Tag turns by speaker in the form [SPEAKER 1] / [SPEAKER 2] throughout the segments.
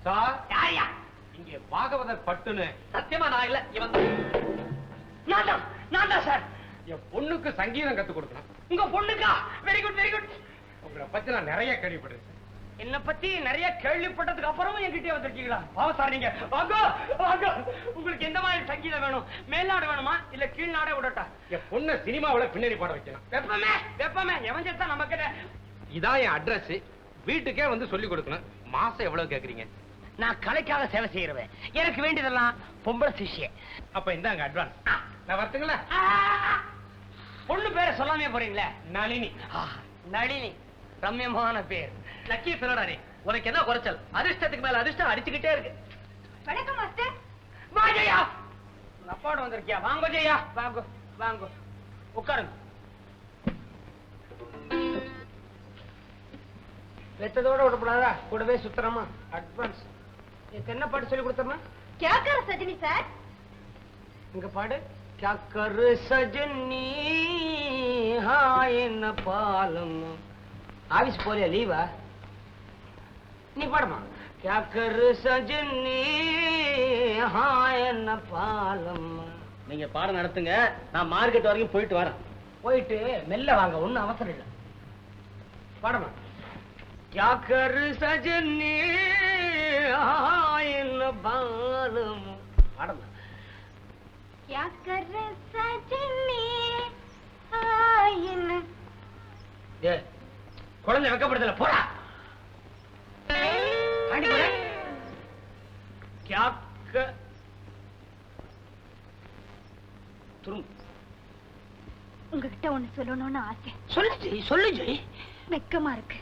[SPEAKER 1] Sir யாரையா இங்கே பாகவதர் பட்டுன்னு சத்தியமா நான் இல்ல இவன் நான் தான் சார் என் பொண்ணுக்கு சங்கீதம் கத்து கொடுக்கணும். உங்க பொண்ணுக்கா? Very good very good. உங்களை பத்தி நான் நிறைய கேள்விப்பட்டிருக்கேன். என்ன பத்தி நிறைய கேள்விப்பட்டதுக்கு அப்புறமும் என்கிட்ட வந்திருக்கீங்களா? வாங்க சார் நீங்க வாங்க வாங்க. உங்களுக்கு எந்த மாதிரி சங்கீதம் வேணும்? மேல்நாடு வேணுமா இல்ல கீழ்நாடே விடட்டா? என் பொண்ணு சினிமாவில பின்னணி பாட வைக்கலாம். வெப்பமே வெப்பமே எவன் செத்தா நம்ம கிட்ட. இதான் என் அட்ரஸ். வீட்டுக்கே வந்து சொல்லி கொடுக்கணும். மாசம் எவ்வளவு கேக்குறீங்க? நான் கலைக்காக சேவை செய்யறவன். எனக்கு வேண்டியதெல்லாம் பொம்பளை சிஷ்யன். அப்ப இந்தாங்க அட்வான்ஸ். நான் வரட்டுங்களா? பொண்ணு பேரை சொல்லாமே போறீங்களே. நளினி. நளினி ரம்யமான பேர். லக்கி சொல்லடா நீ. உனக்கு என்ன குறைச்சல்? அதிர்ஷ்டத்துக்கு மேல அதிர்ஷ்டம் அடிச்சுக்கிட்டே இருக்கு.
[SPEAKER 2] வணக்கம் மாஸ்டர்.
[SPEAKER 1] வா ஜெயா. அப்பாவோட வந்திருக்கியா? வாங்க ஜெயா வாங்க வாங்க உட்காருங்க. வெத்ததோட விடப்படாதா? கூடவே சுத்தரமா அட்வான்ஸ். என்ன பாட்டு சொல்லி கொடுத்தமா?
[SPEAKER 2] क्या कर सजनी सर?
[SPEAKER 1] இங்க பாடு. क्या कर सजनी हाय न पालम. ஆபீஸ் போறியா? லீவா? நீ பாடுமா. क्या कर सजनी हाय न पालम. நீங்க பாடம் நடத்துங்க. நான் மார்க்கெட் வரைக்கும் போயிட்டு வரேன். போயிட்டு மெல்ல வாங்க. ஒண்ணும் அவசரம் இல்லை. பாடுமா. क्या कर सजनी हाय न पालम. பாடுமா.
[SPEAKER 2] क्या कर सजनी हाय न.
[SPEAKER 1] ஏ குழந்தை வெக்கப்படுதல போடா. ஆண்டி போற. क्या कर துரும்.
[SPEAKER 2] உங்ககிட்ட ஒண்ணு சொல்லணும்னு ஆசை.
[SPEAKER 1] சொல்லு ஜெய் சொல்லு ஜெய்.
[SPEAKER 2] வெக்கமா இருக்கு.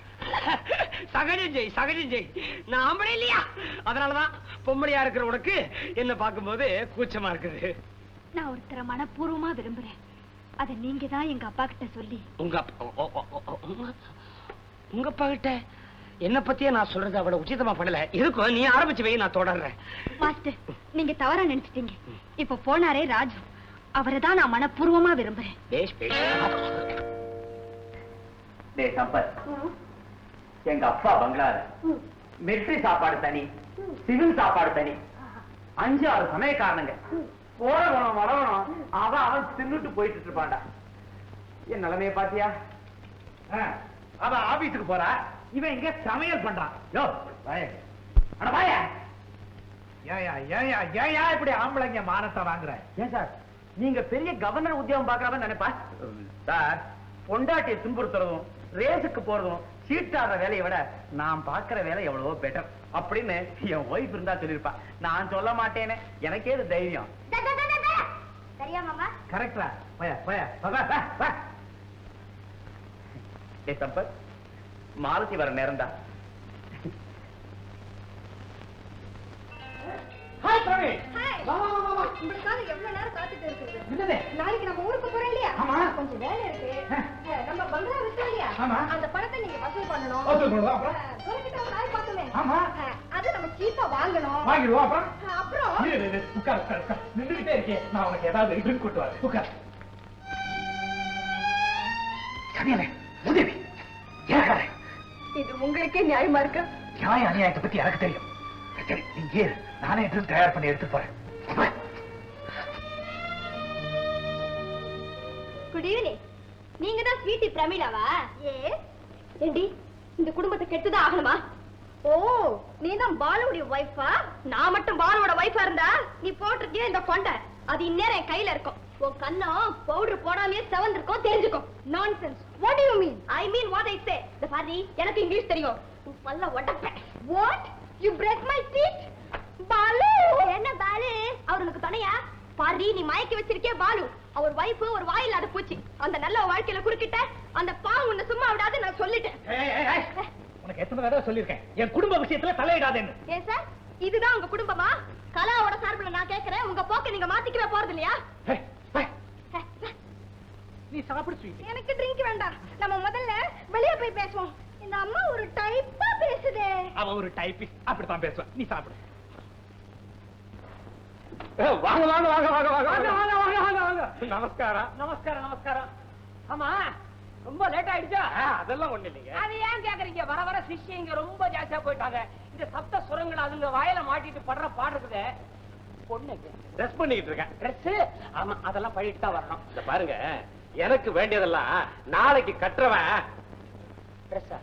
[SPEAKER 1] சகஜம் ஜெய் சகஜம் ஜெய். நான் ஆம்பளை இல்லையா? அதனாலதான் பொம்பளையா இருக்கிற உனக்கு என்ன பார்க்கும்போது கூச்சமா இருக்குது.
[SPEAKER 2] நான் ஒருத்தர மனப்பூர்வமா விரும்புறேன். அத நீங்க தான் எங்க அப்பா கிட்ட சொல்லி.
[SPEAKER 1] உங்க அப்பா கிட்ட என்ன பத்தியே நான் சொல்றது அவட உச்சிதமா படல. இருக்கும் நீ ஆரம்பிச்சு வை, நான் தொடர்றேன்.
[SPEAKER 2] மாஸ்டர் நீங்க தவறா நினைச்சிட்டீங்க. இப்ப போனாரே ராஜு, அவரைதான் நான் மனப்பூர்வமா விரும்புறேன்.
[SPEAKER 3] சம்பத், எங்க அப்பா பங்களால மிலிட்டரி சாப்பாடு தனி, சிவில் சாப்பாடு தனி, 5-6 சமயக்காரனுங்க. போறவனும் வரவனும் அவன் தின்னுட்டு போயிட்டு இருப்பான்டா. என் நிலைமைய பாத்தியா? அவன் ஆபீஸுக்கு போறா, இவன் இங்க சமையல் பண்றான். யோ வாயா. ஏயா இப்படி ஆம்பளைங்க மானத்தை வாங்குற? ஏன் சார் நீங்க பெரிய கவர்னர் உத்தியோகம் பாக்குறவன் நினைப்பா சார். பொண்டாட்டியை துன்புறுத்துறதும் ரேஸுக்கு போறதும் சீட்டாடுற வேலையை விட நான் பாக்குற வேலை எவ்வளவோ பெட்டர் அப்படின்னு என் ஒய்ஃப் இருந்தா சொல்லிருப்பா. நான் சொல்ல மாட்டேனே, எனக்கே இது தைரியம்.
[SPEAKER 2] சரியா மாமா?
[SPEAKER 3] கரெக்டா? சம்பத், மாலதி வர நேரம் தான்.
[SPEAKER 2] உங்களுக்காக எவ்வளவு நேரம் காத்துட்டு இருக்குது. நாளைக்கு நம்ம ஊருக்கு போறோம் இல்லையா? கொஞ்சம் வேலை இருக்கு. நம்ம பங்களா விட்டோம் இல்லையா? அந்த பணத்தை நீங்க வசூல் பண்ணணும். அது நம்ம சீப்பா வாங்கணும். அப்புறம்
[SPEAKER 3] நின்றுகிட்டே இருக்கேன், நான் உனக்கு ஏதாவது ட்ரிங்க் கொண்டு வரேன். உட்கார். உதவி
[SPEAKER 2] இது உங்களுக்கே நியாயமா இருக்கு?
[SPEAKER 3] நியாய அநியாயத்தை பத்தி எனக்கு தெரியும். சரி நீங்க நானே ட்ரிங்க் தயார் பண்ணி எடுத்து போறேன்.
[SPEAKER 2] Good evening. நீங்க தான் ஸ்வீட்டி பிரமிளாவா? ஏண்டி இந்த குடும்பத்தை கெட்டுதான் ஆகணுமா? ஓ நீ தான் பாலுடைய வைஃபா? நான் மட்டும் பாலுவோட வைஃபா இருந்தா நீ போட்டிருக்கிய இந்த கொண்டை அது இந்நேரம் என் கையில இருக்கும். உன் கண்ணம் பவுடர் போடாமலே செவந்திருக்கும், தெரிஞ்சுக்கும். Nonsense. What do you mean? I mean what I say. இந்த பாரு எனக்கு இங்கிலீஷ் தெரியும். பல்ல ஒட்டப்ப. What? You break my teeth? Balu என்ன பாலு? அவர் உனக்கு துணையா? பாரு நீ மயக்கி வச்சிருக்கே பாலு. அவர் வைஃப் ஒரு வாயில அது பூச்சி. அந்த நல்ல வாழ்க்கையில குறுக்கிட்ட அந்த பாவம் உன்னை சும்மா விடாது நான் சொல்லிட்டேன்.
[SPEAKER 3] உனக்கு எத்தனை தடவை சொல்லிருக்கேன் என் குடும்ப விஷயத்துல தலையிடாதேன்னு.
[SPEAKER 2] ஏன் சார் இதுதான் உங்க குடும்பமா? கலாவோட சார்பில் நான் கேட்கிறேன், உங்க போக்க நீங்க மாத்திக்கவே போறது இல்லையா?
[SPEAKER 3] நீ சாப்பிடு ஸ்வீட்.
[SPEAKER 2] எனக்கு ட்ரிங்க் வேண்டாம். நம்ம முதல்ல வெளியே போய் பேசுவோம். இந்த அம்மா ஒரு டைப்பா பேசுதே.
[SPEAKER 3] அவ ஒரு டைப்பிஸ்ட், அப்படித்தான் பேசுவா. நீ சாப்பிடு. வாங்க வாங்க வாங்க வாங்க வாங்க வாங்க வாங்க வாங்க வாங்க. நமஸ்காரம் நமஸ்காரம் நமஸ்காரம். ஆமா
[SPEAKER 1] ரொம்ப லேட் ஆயிடுச்சா? அதெல்லாம் ஒண்ணு இல்லைங்க. அது ஏன் கேக்குறீங்க? வர வர சிஷ்யங்க ரொம்ப ஜாஸ்தியா போயிட்டாங்க. இந்த சப்த சுரங்கள் அதுங்க வாயில மாட்டிட்டு படுற பாடு இருக்குதே. பொண்ணுக்கு ட்ரெஸ் பண்ணிக்கிட்டு இருக்கேன். ட்ரெஸ்? ஆமா, அதெல்லாம் பண்ணிட்டு தான் வரணும். இந்த பாருங்க, எனக்கு வேண்டியதெல்லாம் நாளைக்கு கட்டுறவன் ட்ரெஸ்ஸா?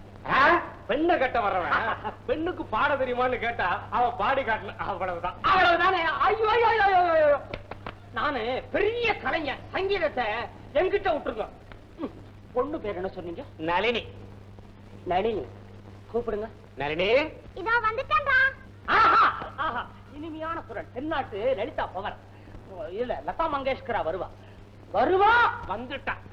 [SPEAKER 1] பெண்ணை கட்ட வர்றவன் பெண்ணுக்கு பாட தெரியுமான்னு கேட்டா அவன் பாடி காட்டணும். அவ்வளவுதான். அவ்வளவுதானே? ஐயோ ஐயோ, நானு பெரிய கலைஞன். சங்கீதத்தை என்கிட்ட விட்டுருங்க. பொண்ணு பேர் என்ன சொன்னீங்க? நளினி. நளினி கூப்பிடுங்க. நளினி
[SPEAKER 2] இதோ வந்துட்டேன்டா.
[SPEAKER 1] ஆஹா ஆஹா, இனிமையான குரல். தென்னாட்டு லலிதா பவர் இல்ல லதா மங்கேஷ்கரா வருவா. வருவா, வந்துட்டான்.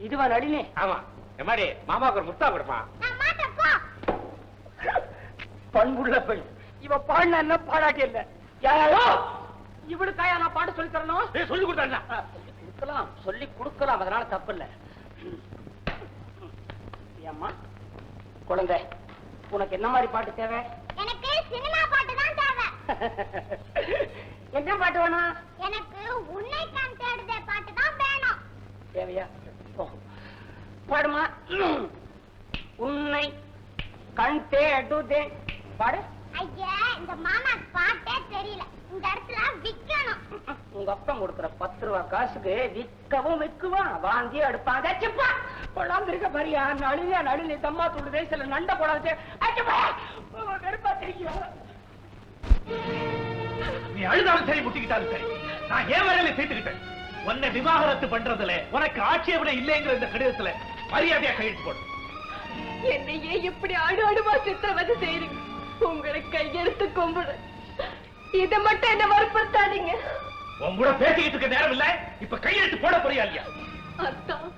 [SPEAKER 1] இதுவா நளினி? ஆமா. எம்மாடி, மாமாவுக்கு ஒரு முத்தா கொடுப்பான். பண்புள்ள பெண். இவ பாடின என்ன பாடாட்டி இல்ல. யாரோ இவளுக்காயா நான் பாட்டு சொல்லி தரணும்? சொல்லி கொடுக்கலாம், சொல்லி கொடுக்கலாம், அதனால தப்பு இல்ல. அம்மா குழந்தை, உனக்கு என்ன மாதிரி பாட்டு தேவை?
[SPEAKER 2] எனக்கு சினிமா பாட்டு தான் தேவை.
[SPEAKER 1] என்ன பாட்டு வேணும்?
[SPEAKER 2] எனக்கு உன்னை கண் தேடுதே பாட்டு தான் வேணும்.
[SPEAKER 1] தேவையா? பாடுமா. உன்னை கண் தேடுதே பாடு.
[SPEAKER 2] ஐயா, இந்த மாமா பாட்டே தெரியல. இந்த இடத்துல விக்கணும்.
[SPEAKER 1] உங்க அப்பா கொடுக்குற 10 ரூபா காசுக்கு விற்கவும் விற்குவான், வாங்கி எடுப்பாங்க. சிப்பா கொள்ளாந்து இருக்க பாரியா. நளினியா நளினி தம்மா தூடுதே, சில நண்ட போடாது. வெறுப்பா தெரியும்.
[SPEAKER 3] நீ அழுதாலும் சரி, முட்டிக்கிட்டாலும் சரி, நான் ஏன் வரையில சேர்த்துக்கிட்டேன். உன்னை விவாகரத்து பண்றதுல உனக்கு ஆட்சேபனை இல்லைங்கிற இந்த கடிதத்துல மரியாதையா கையெழுத்து போடு.
[SPEAKER 2] என்னையே இப்படி ஆடு ஆடுமா சித்திரவதை செய்றீங்க? உங்களை கையெடுத்து கும்பிடு. இதை மட்டும் என்ன வற்புறுத்தாதீங்க.
[SPEAKER 3] உன் கூட பேசிக்கிட்டு இருக்க நேரம் இல்ல. இப்ப கையெழுத்து போட போறியா இல்லையா?
[SPEAKER 2] அதான்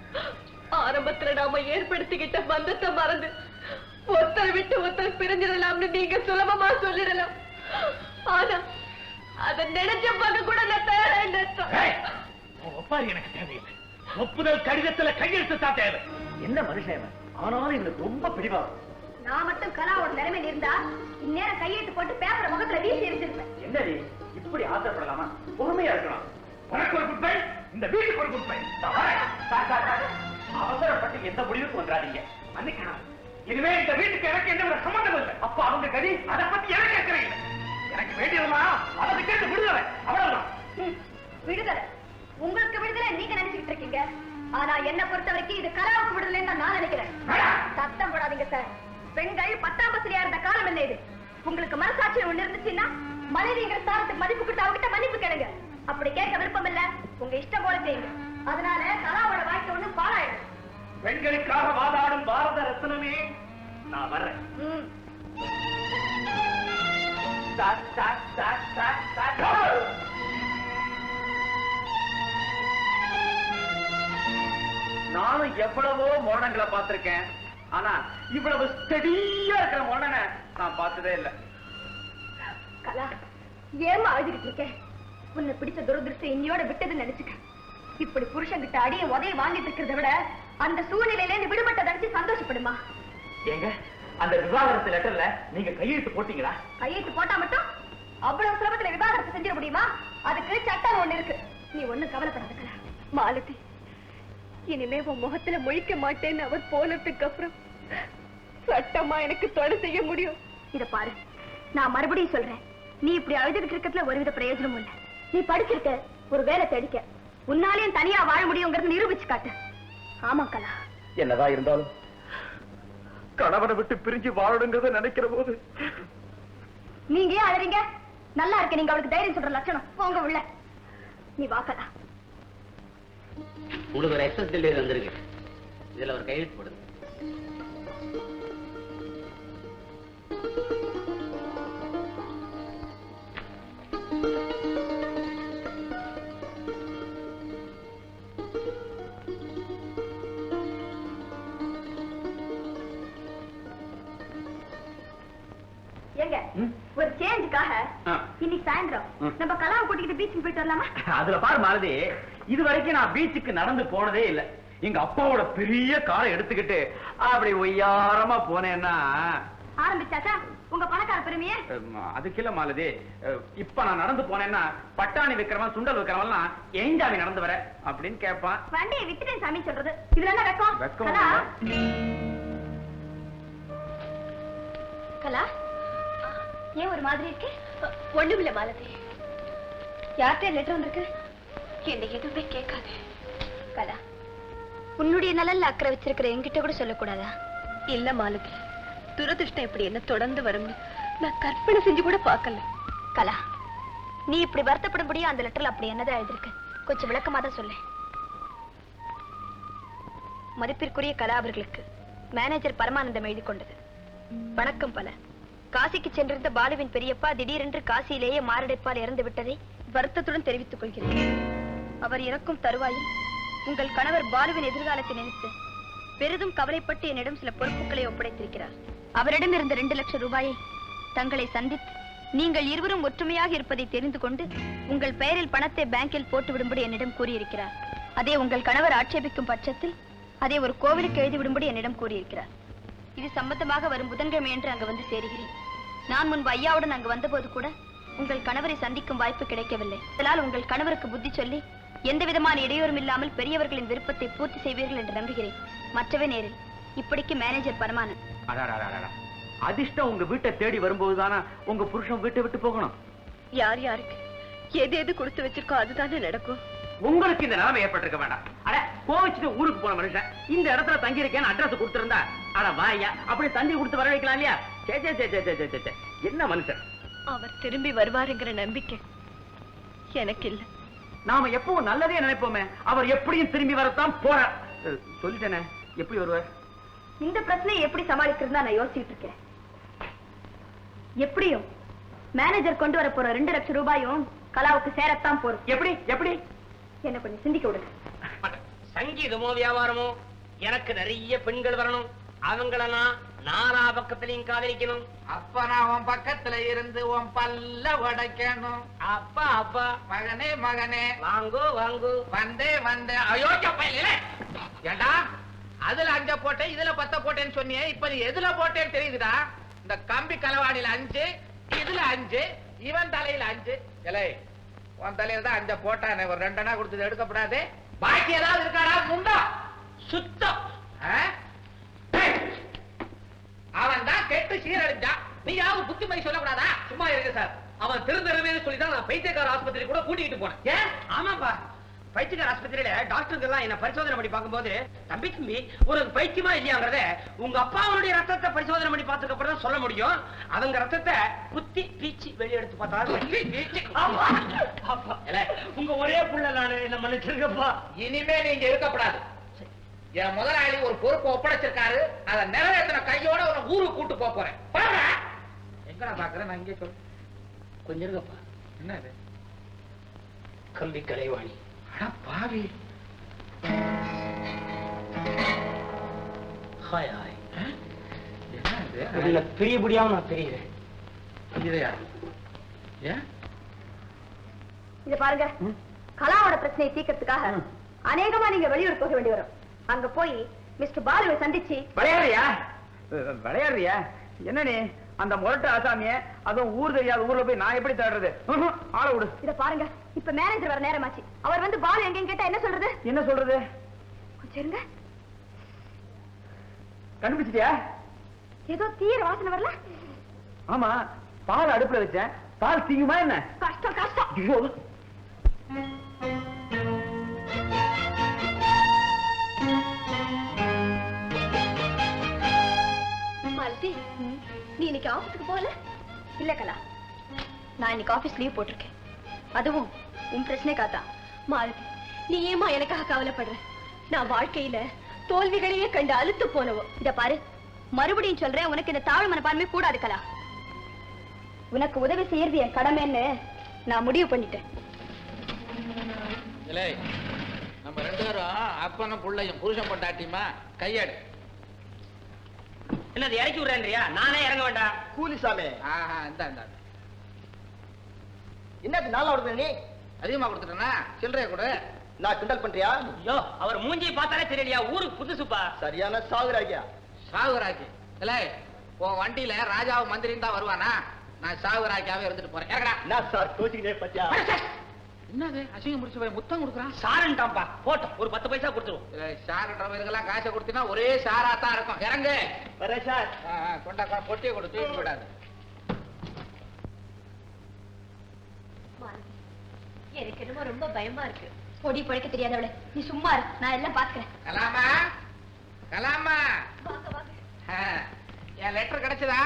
[SPEAKER 2] ஆரம்பத்துல நாம ஏற்படுத்திக்கிட்ட பந்தத்தை மறந்து ஒருத்தர் விட்டு ஒருத்தர் பிரிஞ்சிடலாம்னு நீங்க சுலபமா சொல்லிடலாம். ஆனா அதை நினைச்ச பார்க்க கூட நான் தயாரா.
[SPEAKER 3] ஒப்பாரி எனக்கு தேவையில்லை. ஒப்புதல் கடிதத்துல கையெழுத்து தான் தேவை. என்ன மனுஷன் ஆனாலும் எனக்கு ரொம்ப பிடிவாதம்.
[SPEAKER 2] நான் மட்டும் கலாவோட நிலைமையில இருந்தா இந்நேரம் கையெழுத்து போட்டு பேப்பரை முகத்துல வீசி எரிஞ்சிருப்பேன்.
[SPEAKER 3] என்னடி இப்படி ஆசைப்படலாமா? பொறுமையா இருக்கலாம். உனக்கு ஒரு குட் பை, இந்த வீட்டுக்கு ஒரு குட் பை. அவசரப்பட்டு எந்த முடிவுக்கு வந்துடாதீங்க. மன்னிக்கணும். இனிமே இந்த வீட்டுக்கு எனக்கு எந்த ஒரு சம்பந்தம் இல்லை. அப்ப அவங்க கதி அதை பத்தி எனக்கு கேட்கறேன். எனக்கு வேண்டியதெல்லாம் அதை கேட்டு விடுதலை. அவ்வளவுதான்.
[SPEAKER 2] விடுதலை உங்களுக்கு விடுதலை நீங்க நினைச்சுக்கிட்டு இருக்கீங்க. ஆனா என்ன பொறுத்த வரைக்கும் இது கலாவுக்கு விடுதலைன்னு நான் நினைக்கிறேன். சத்தம் போடாதீங்க சார். பெண்கள் 10ஆம் வசதியா இருந்த காலம் என்ன இது? உங்களுக்கு மனசாட்சி ஒண்ணு இருந்துச்சுன்னா மனைவிங்கிற ஸ்தானத்துக்கு மதிப்பு கொடுத்து அவகிட்ட மன்னிப்பு கேளுங்க. அப்படி கேட்க விருப்பம் இல்ல, உங்க இஷ்டம் போல செய்யுங்க. அதனால கலாவோட வாழ்க்கை ஒண்ணு பாழாயிடும்.
[SPEAKER 3] பெண்களுக்காக வாதாடும் பாரத ரத்னமே, நான் வர்றேன். நானும் எவ்வளவோ மோடங்களை பார்த்திருக்கேன். ஆனா இவ்வளவு ஸ்டெடியா இருக்கிற மோடனை நான் பார்த்ததே இல்லை.
[SPEAKER 2] கலா, ஏமா அழுதுகிட்டு இருக்க? உன்னை பிடிச்ச துரதிருஷ்டம் இன்னையோட விட்டதுன்னு நினைச்சுக்க. இப்படி புருஷன்கிட்ட அடிய உதைய வாங்கிட்டு இருக்கிறத விட அந்த சூழ்நிலையில இருந்து விடுபட்ட நினைச்சு சந்தோஷப்படுமா?
[SPEAKER 3] ஏங்க, அந்த விவாகரத்து லெட்டர்ல நீங்க கையெழுத்து போட்டீங்களா?
[SPEAKER 2] கையெழுத்து போட்டா மட்டும் அவ்வளவு சுலபத்துல விவாகரத்து செஞ்சிட முடியுமா? அதுக்கு சட்டம் ஒண்ணு இருக்கு. நீ ஒண்ணும் கவலைப்படாத கலா. மாலதி, இனிமே உன் முகத்துல முழிக்க மாட்டேன்னு அவர் போனதுக்கு அப்புறம் சட்டமா எனக்கு தொட செய்ய முடியும். இத பாரு, நான் மறுபடியும் சொல்றேன். நீ இப்படி அழுதுகிட்டு இருக்கிறதுல ஒருவித பிரயோஜனமும் இல்ல. நீ படிச்சிருக்க, ஒரு வேலை தேடிக்க. உன்னாலையும் தனியா வாழ முடியுங்கிறது நிரூபிச்சு காட்டு. ஆமா கலா.
[SPEAKER 3] என்னதான் இருந்தாலும் கணவனை விட்டு பிரிஞ்சு வாழணுங்கிறத நினைக்கிற போது
[SPEAKER 2] நீங்க ஏன் அழறீங்க? நல்லா இருக்க நீங்க அவளுக்கு தைரியம் சொல்ற லட்சணம். போங்க உள்ள. நீ வா கலா.
[SPEAKER 4] உங்களுக்கு ஒரு எக்ஸஸ் டெலிவரி வந்திருக்கு. இதுல ஒரு கையெழுத்து போடுங்க.
[SPEAKER 2] ஏங்க, ஒரு சேஞ்சுக்காக இன்னைக்கு சாயந்தரம் நம்ம கலாவை கூட்டிக்கிட்டு பீச்சுக்கு போயிட்டு வரலாமா?
[SPEAKER 3] அதுல பாரு மாலதி, இது வரைக்கும் நான் பீச்சுக்கு நடந்து போனதே இல்ல. எங்க அப்பாவோட பெரிய காரை எடுத்துக்கிட்டு அப்படி ஒய்யாரமா போனேன்னா
[SPEAKER 2] ஆரம்பிச்சாச்சா உங்க பணக்கார பெருமையே?
[SPEAKER 3] அதுக்கு இல்ல மாலதி, இப்ப நான் நடந்து போனேன்னா பட்டாணி விக்கிறவன் சுண்டல் விக்கிறவன் ஏஞ்சாமி நடந்து வர அப்படின்னு கேட்பான்.
[SPEAKER 2] வண்டியை வித்துட்டேன் சாமி சொல்றது இதுல என்ன வெக்கம்?
[SPEAKER 3] வெக்கம்
[SPEAKER 2] கலா,
[SPEAKER 3] இல்ல.
[SPEAKER 2] கலா ஏன் ஒரு மாதிரி இருக்கு? ஒண்ணுமில்ல மாலதி. யார்கிட்ட லெட்டர் வந்திருக்கு? என்ன எதுவுமே கேட்காது. கலா, உன்னுடைய நலன்ல அக்கறை வச்சிருக்கிற என்கிட்ட கூட சொல்லக்கூடாதா? இல்ல மாலதி, துரதிருஷ்டம் இப்படி என்ன தொடர்ந்து வரும்னு நான் கற்பனை செஞ்சு கூட பார்க்கல. கலா, நீ இப்படி வருத்தப்படும்படியா அந்த லெட்டர்ல அப்படி என்னதான் எழுதிருக்கு? கொஞ்சம் விளக்கமா தான் சொல்ல. மதிப்பிற்குரிய கலா அவர்களுக்கு மேனேஜர் பரமானந்தம் எழுதி கொண்டது. வணக்கம் பல. காசிக்கு சென்றிருந்த பாலுவின் பெரியப்பா திடீரென்று காசியிலேயே மாரடைப்பால் இறந்து விட்டதை வருத்தத்துடன் தெரிவித்துக் கொள்கிறேன். அவர் இறக்கும் தருவாயில் உங்கள் கணவர் பாலுவின் எதிர்காலத்தை நினைத்து பெரிதும் கவலைப்பட்டு என்னிடம் சில பொறுப்புகளை ஒப்படைத்திருக்கிறார். அவரிடம் இருந்த 2 லட்சம் ரூபாயை தங்களை சந்தித்து நீங்கள் இருவரும் ஒற்றுமையாக இருப்பதை தெரிந்து கொண்டு உங்கள் பெயரில் பணத்தை பேங்கில் போட்டுவிடும்படி என்னிடம் கூறியிருக்கிறார். அதே உங்கள் கணவர் ஆட்சேபிக்கும் பட்சத்தில் அதை ஒரு கோவிலுக்கு எழுதிவிடும்படி என்னிடம் கூறியிருக்கிறார். இது சம்பந்தமாக வரும் புதன்கிழமை என்று அங்கு வந்து சேருகிறேன். நான் முன்பு ஐயாவுடன் அங்கு வந்தபோது கூட உங்கள் கணவரை சந்திக்கும் வாய்ப்பு கிடைக்கவில்லை. அதனால் உங்கள் கணவருக்கு புத்தி சொல்லி எந்த விதமான இடையூறும் இல்லாமல் பெரியவர்களின் விருப்பத்தை பூர்த்தி செய்வீர்கள் என்று நம்புகிறேன். மற்றவே நேரில். இப்படிக்கு மேனேஜர் பரமானந்த்.
[SPEAKER 3] அதிர்ஷ்டம் உங்க வீட்டை தேடி வரும்போதுதானா உங்க புருஷன் வீட்டை விட்டு போகணும்?
[SPEAKER 2] யார் யாருக்கு எது எது கொடுத்து வச்சிருக்கோ அதுதானே நடக்கும்.
[SPEAKER 3] உங்களுக்கு இந்த நிலைமை ஏற்பட்டிருக்க வேண்டாம். அட, கோவிச்சுட்டு ஊருக்கு போன மனுஷன் இந்த இடத்துல தங்கி இருக்கேன்னு அட்ரஸ் கொடுத்திருந்தா அட வாயா அப்படி தண்ணி கொடுத்து வர வைக்கலாம் இல்லையா? சே சே சே சே சே சே, என்ன மனுஷன்?
[SPEAKER 2] அவர் திரும்பி வருவாருங்கிற நம்பிக்கை எனக்கு இல்லை.
[SPEAKER 3] நாம எப்பவும் நல்லதே நினைப்போமே. அவர் எப்படியும் திரும்பி வரத்தான் போறார். சொல்லிட்டேனே, எப்படி வருவார்?
[SPEAKER 2] இந்த பிரச்சனையை எப்படி சமாளிக்கிறதா நான் யோசிச்சுட்டு இருக்கேன். எப்படியும் மேனேஜர் கொண்டு வர போற 2 லட்சம் ரூபாயும் கலாவுக்கு சேரத்தான் போறோம்.
[SPEAKER 3] எப்படி எப்படி
[SPEAKER 2] என்ன கொஞ்சம் சிந்திக்க விடுங்க.
[SPEAKER 1] சங்கீதமோ வியாபாரமோ எனக்கு நிறைய பெண்கள் வரணும். அவங்கள நான் நாலா பக்கத்திலையும் காதலிக்கணும்.
[SPEAKER 5] அப்ப நான் உன் பக்கத்துல இருந்து உன் பல்ல உடைக்கணும்.
[SPEAKER 1] அப்பா அப்பா
[SPEAKER 5] மகனே மகனே
[SPEAKER 1] வாங்கோ வாங்கோ
[SPEAKER 5] வந்தே வந்தேன். அயோக்கிய பையல ஏண்டா, அதுல 5 போட்டேன் இதுல 10 போட்டேன்னு சொன்னியே, இப்ப நீ எதுல போட்டேன்னு தெரியுதுடா. இந்த கம்பி கலவாடியில 5, இதுல 5, இவன் தலையில 5. இலை உன் தலையில தான் 5 போட்டானே, ஒரு 2 அண்ணா கொடுத்தது எடுக்கப்படாது. பாக்கி ஏதாவது இருக்காடா முண்டா? சுத்தம். அவன் தான் கெட்டு சீரழிஞ்சான். நீ யாவது புத்திமதி சொல்லக்கூடாதா?
[SPEAKER 1] சும்மா இருங்க சார். அவன் திருந்தரவே சொல்லிதான் நான் பைத்தியக்கார ஆஸ்பத்திரி கூட கூட்டிட்டு போனேன்.
[SPEAKER 5] ஏன்?
[SPEAKER 1] ஆமாப்பா, பைத்தியக்கார ஆஸ்பத்திரியில டாக்டர்கள் எல்லாம் என்ன பரிசோதனை பண்ணி பார்க்கும்போது தம்பி ஒரு பைத்தியமா இல்லையாங்கிறத உங்க அப்பாவுடைய ரத்தத்தை பரிசோதனை பண்ணி பார்த்துக்க அப்புறம் தான் சொல்ல முடியும். அவங்க ரத்தத்தை குத்தி பீச்சி வெளியெடுத்து பார்த்தா உங்க ஒரே புள்ள நானு என்ன மன்னிச்சிருக்கப்பா.
[SPEAKER 5] இனிமே நீங்க இருக்கப்படாது. என் முதலாளி ஒரு பொறுப்பு ஒப்படைச்சிருக்காரு, அதை நிறைவேற்றின கையோட ஒரு ஊருக்கு கூட்டு போறேன். எங்க நான் பாக்குறேன், நான் இங்கே சொல்லு.
[SPEAKER 1] கொஞ்சம் இருக்கப்பா.
[SPEAKER 5] என்ன இது?
[SPEAKER 1] கல்வி கலைவாணி.
[SPEAKER 5] அட பாவி.
[SPEAKER 1] Hi hi.
[SPEAKER 5] என்ன இது?
[SPEAKER 1] பெரிய புடியாம நான் தெரியுறேன்.
[SPEAKER 5] இதையா? ஏன்?
[SPEAKER 2] இத பாருங்க, கலாவோட பிரச்சனையை தீர்க்கறதுக்காக அநேகமா நீங்க வெளியூர் போக வேண்டி வரும். அங்க போய் மிஸ்டர் பாலுவை சந்திச்சு
[SPEAKER 3] விளையாடுறியா? விளையாடுறியா? என்ன நீ அந்த முரட்டு ஆசாமிய அதுவும் ஊர் தெரியாத ஊர்ல போய் நான் எப்படி தேடுறது? ஆள விடு.
[SPEAKER 2] இத பாருங்க, இப்ப மேனேஜர் வர நேரமாச்சு. அவர் வந்து பாலு எங்கன்னு கேட்டா என்ன சொல்றது?
[SPEAKER 3] என்ன சொல்றது?
[SPEAKER 2] கொஞ்சம் இருங்க.
[SPEAKER 3] கண்டுபிடிச்சிட்டியா?
[SPEAKER 2] ஏதோ தீர வாசனை வரல.
[SPEAKER 3] ஆமா, பால் அடுப்புல வச்சேன். பால் தீங்குமா என்ன?
[SPEAKER 2] கஷ்டம் கஷ்டம்.
[SPEAKER 3] ஐயோ,
[SPEAKER 2] மாலதி, நீ இன்னைக்கு ஆபீஸ்க்கு போகல? இல்ல கலா, நான் இன்னைக்கு ஆபீஸ் லீவ் போட்டிருக்கேன். அதுவும் உன் பிரச்சனை காத்தா. மாலதி, நீ ஏமா எனக்காக கவலைப்படுற? நான் வாழ்க்கையில தோல்விகளையே கண்டு அழுத்து போனவோ. இத பாரு, மறுபடியும் சொல்றேன், உனக்கு இந்த தாழ்வு மனப்பான்மை கூடாது கலா. உனக்கு உதவி செய்யறது என் கடமைன்னு நான் முடிவு பண்ணிட்டேன்.
[SPEAKER 5] நம்ம 2 பேரும் அப்பனும் பிள்ளையும் புருஷன் பொண்டாட்டியுமா கையாடு.
[SPEAKER 1] என்னது இறக்கி விடுறேன்றியா? நானே இறங்க வேண்டாம்.
[SPEAKER 3] கூலி சாமி.
[SPEAKER 5] ஆஹா, இந்த
[SPEAKER 3] என்னது நாளா விடுற நீ?
[SPEAKER 5] அதிகமா கொடுத்துட்டேன்னா சில்லறைய கொடு.
[SPEAKER 3] நான் கிண்டல் பண்றியா?
[SPEAKER 1] ஐயோ, அவர் மூஞ்சியை பார்த்தாலே தெரியலையா? ஊருக்கு புதுசுப்பா.
[SPEAKER 3] சரியான சாகுறாக்கியா?
[SPEAKER 5] சாகுராக்கி. இல்லை, உன் வண்டியில ராஜாவும் மந்திரியும் தான் வருவானா? நான் சாகுராக்கியாவே இருந்துட்டு போறேன். இறங்கடா.
[SPEAKER 3] என்ன சார் கோச்சிக்கிட்டே பத்தியா?
[SPEAKER 5] என்னது அசிங்கம் முடிச்சு போய் முத்தம் கொடுக்குறான்?
[SPEAKER 1] சாரன்டாம்பா போட்டோம், ஒரு 10 பைசா கொடுத்துருவோம்.
[SPEAKER 5] ஷாருன்றவங்களுக்கெல்லாம் காசை கொடுத்தீங்கன்னா ஒரே ஷாரா தான் இருக்கும். இறங்கு.
[SPEAKER 3] வரேன் சார்.
[SPEAKER 5] கொண்டா பொட்டியை கொடு, தூக்கி விடாது.
[SPEAKER 2] எனக்கு என்னமோ ரொம்ப பயமா இருக்கு. பொடி பழைக்க தெரியாதவளே, நீ சும்மா இரு, நான் எல்லாம் பாத்துக்கிறேன்.
[SPEAKER 5] கலாமா கலாமா, என் லெட்டர் கிடைச்சதா?